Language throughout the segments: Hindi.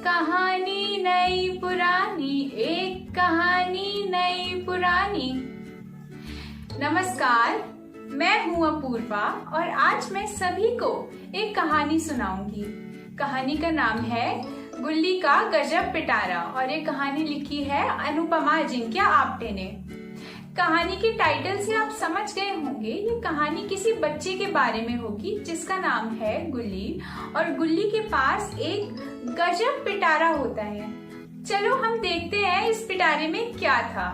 कहानी नई पुरानी, एक कहानी नई पुरानी। नमस्कार, मैं हूँ अपूर्वा और आज मैं सभी को एक कहानी सुनाऊंगी। कहानी का नाम है गुल्ली का गजब पिटारा और ये कहानी लिखी है अनुपमा अजिंक्य आप्टे ने। कहानी के टाइटल से आप समझ गए होंगे ये कहानी किसी बच्चे के बारे में होगी जिसका नाम है गुल्ली और गुल्ली के पास एक गजब पिटारा होता है। चलो हम देखते हैं इस पिटारे में क्या था।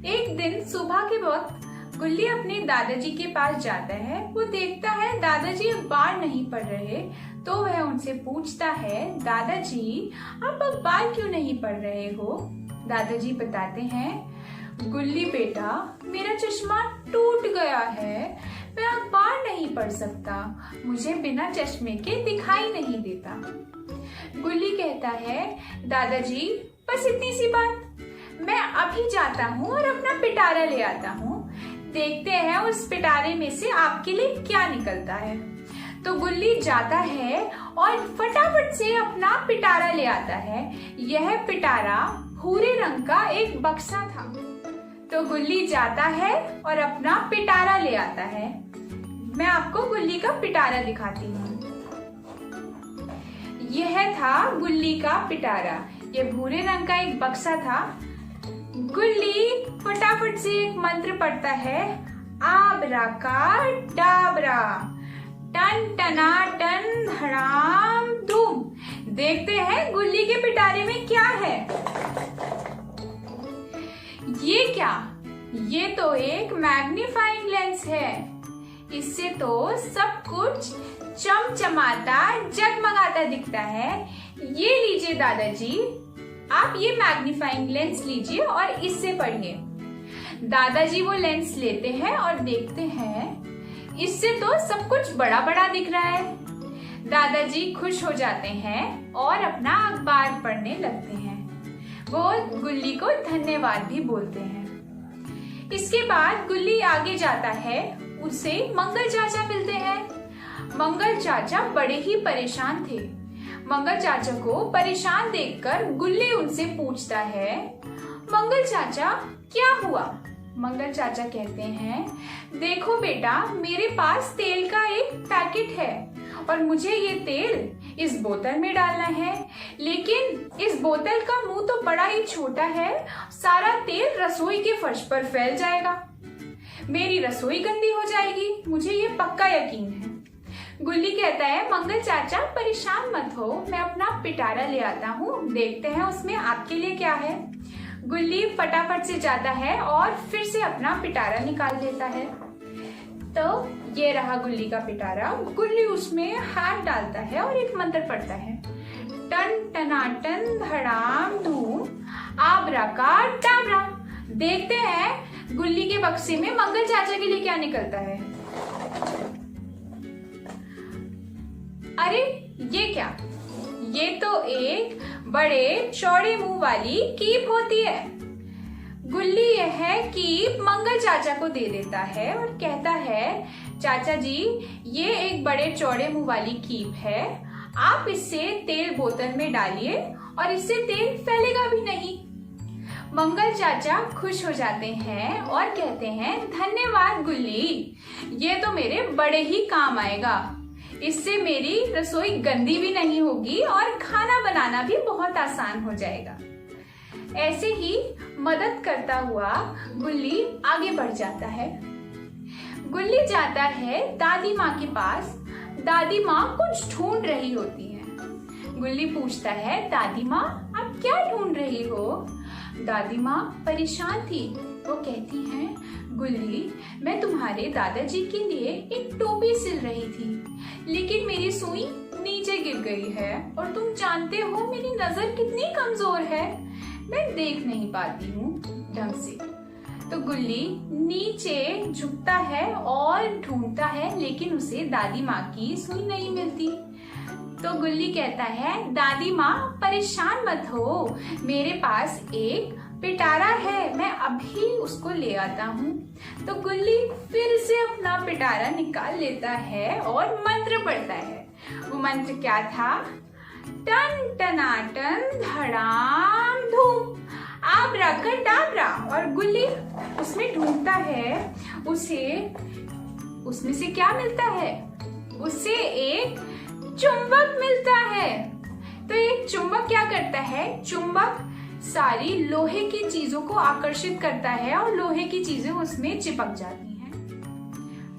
एक दिन सुबह के वक्त गुल्ली अपने दादाजी के पास जाता है। वो देखता है दादाजी अखबार नहीं पढ़ रहे तो वह उनसे पूछता है, दादाजी आप अखबार क्यों नहीं पढ़ रहे हो? दादाजी बताते हैं, गुल्ली बेटा मेरा चश्मा टूट गया है, मैं अखबार नहीं पढ़ सकता, मुझे बिना चश्मे के दिखाई नहीं देता। गुल्ली कहता है, दादाजी बस इतनी सी बात, मैं अभी जाता हूँ और अपना पिटारा ले आता हूँ, देखते हैं उस पिटारे में से आपके लिए क्या निकलता है। तो गुल्ली जाता है और फटाफट से अपना पिटारा ले आता है। यह पिटारा भूरे रंग का एक बक्सा था। तो गुल्ली जाता है और अपना पिटारा ले आता है। मैं आपको गुल्ली का पिटारा दिखाती हूँ। यह था गुल्ली का पिटारा। यह भूरे रंग का एक बक्सा था। गुल्ली फटाफट से एक मंत्र पढ़ता है, आबरा का डाबरा, टन टना टन धड़ाम धूम। देखते हैं गुल्ली के पिटारे में क्या है। ये क्या? ये तो एक मैग्नीफाइंग लेंस है। इससे तो सब कुछ चमचमाता जगमगाता दिखता है। ये लीजिए दादाजी, आप ये मैग्नीफाइंग लेंस लीजिए और इससे पढ़िए। दादाजी वो लेंस लेते हैं और देखते हैं इससे तो सब कुछ बड़ा बड़ा दिख रहा है। दादाजी खुश हो जाते हैं और अपना अखबार पढ़ने लगते हैं। वो गुल्ली को धन्यवाद भी बोलते हैं। इसके बाद गुल्ली आगे जाता है, उसे मंगल चाचा मिलते हैं। मंगल चाचा बड़े ही परेशान थे। मंगल चाचा को परेशान देखकर गुल्ली उनसे पूछता है, मंगल चाचा क्या हुआ? मंगल चाचा कहते हैं, देखो बेटा मेरे पास तेल का एक पैकेट है और मुझे ये तेल इस बोतल में डालना है, लेकिन इस बोतल का मुंह तो बड़ा ही छोटा है, सारा तेल रसोई के फर्श पर फैल जाएगा, मेरी रसोई गंदी हो जाएगी, मुझे ये पक्का यकीन है। गुल्ली कहता है, मंगल चाचा परेशान मत हो, मैं अपना पिटारा ले आता हूँ, देखते हैं उसमें आपके लिए क्या है। गुल्ली फटाफट से जाता है और फिर से अपना पिटारा निकाल लेता है। तो ये रहा गुल्ली का पिटारा। गुल्ली उसमें हाथ डालता है और एक मंत्र पढ़ता है, टन टनाटन धड़ाम धूम, आबरा का डाबरा। देखते हैं गुल्ली के बक्से में मंगल चाचा के लिए क्या निकलता है। अरे ये क्या? ये तो एक बड़े चौड़े मुंह वाली कीप होती है। गुल्ली यह कीप मंगल चाचा को दे देता है और कहता है, चाचा जी ये एक बड़े चौड़े मुंह वाली कीप है, आप इससे तेल बोतल में डालिए और इससे तेल फैलेगा भी नहीं। मंगल चाचा खुश हो जाते हैं और कहते हैं, धन्यवाद गुल्ली, ये तो मेरे बड़े ही काम आएगा, इससे मेरी रसोई गंदी भी नहीं होगी और खाना बनाना भी बहुत आसान हो जाएगा। ऐसे ही मदद करता हुआ गुल्ली आगे बढ़ जाता है। गुल्ली जाता है दादी माँ के पास। दादी माँ कुछ ढूंढ रही होती है। गुल्ली पूछता है, दादी माँ आप क्या ढूंढ रही हो? दादी माँ परेशान थी। वो कहती हैं, गुल्ली मैं तुम्हारे दादाजी के लिए एक टोपी सिल रही थी, लेकिन मेरी सुई नीचे गिर गई है और तुम जानते हो मेरी नजर कितनी कमजोर है, मैं देख नहीं पाती हूँ ढंग से। तो गुल्ली नीचे झुकता है और ढूंढता है, लेकिन उसे दादी माँ की सुई नहीं मिलती। तो गुल्ली कहता है, दादी माँ परेशान मत हो, मेरे पास एक पिटारा है, मैं अभी उसको ले आता हूँ। तो गुल्ली फिर से अपना पिटारा निकाल लेता है और मंत्र पढ़ता है। वो मंत्र क्या था? टन टनाटन धड़ाम धूम, आबरा कडाबरा। और गुल्ली उसमें ढूंढता है, उसमें से क्या मिलता है? उसे एक चुंबक मिलता है। तो एक चुंबक क्या करता है? चुंबक सारी लोहे की चीजों को आकर्षित करता है और लोहे की चीजें उसमें चिपक जाती हैं।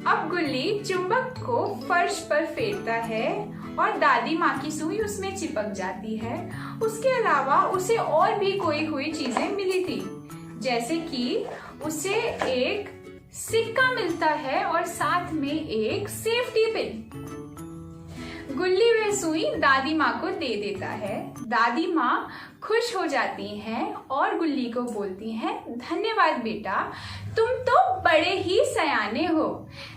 अब गुल्ली चुंबक को फर्श पर फेरता है और दादी माँ की सुई उसमें चिपक जाती है। उसके अलावा उसे और भी कोई कोई चीजें मिली थी, जैसे कि उसे एक सिक्का मिलता है और साथ में एक सेफ्टी पिन। गुल्ली वह सुई दादी माँ को दे देता है। दादी माँ खुश हो जाती हैं और गुल्ली को बोलती हैं, धन्यवाद बेटा, तुम तो बड़े ही सयाने हो।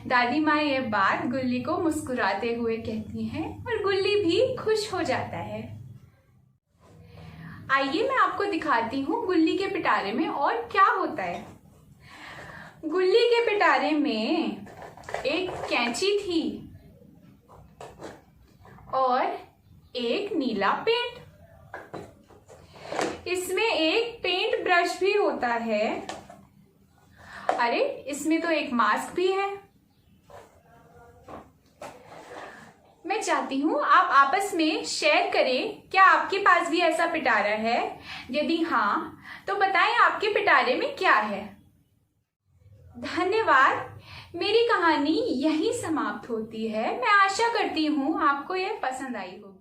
दादी माँ ये बात गुल्ली को मुस्कुराते हुए कहती हैं और गुल्ली भी खुश हो जाता है। आइए मैं आपको दिखाती हूँ गुल्ली के पिटारे में और क्या होता है। गुल्ली के पिटारे में एक कैंची थी और एक नीला पेंट। इसमें एक पेंट ब्रश भी होता है। अरे, इसमें तो एक मास्क भी है। मैं चाहती हूं आप आपस में शेयर करें, क्या आपके पास भी ऐसा पिटारा है? यदि हाँ, तो बताएं आपके पिटारे में क्या है। धन्यवाद। मेरी कहानी यहीं समाप्त होती है। मैं आशा करती हूँ आपको यह पसंद आई होगी।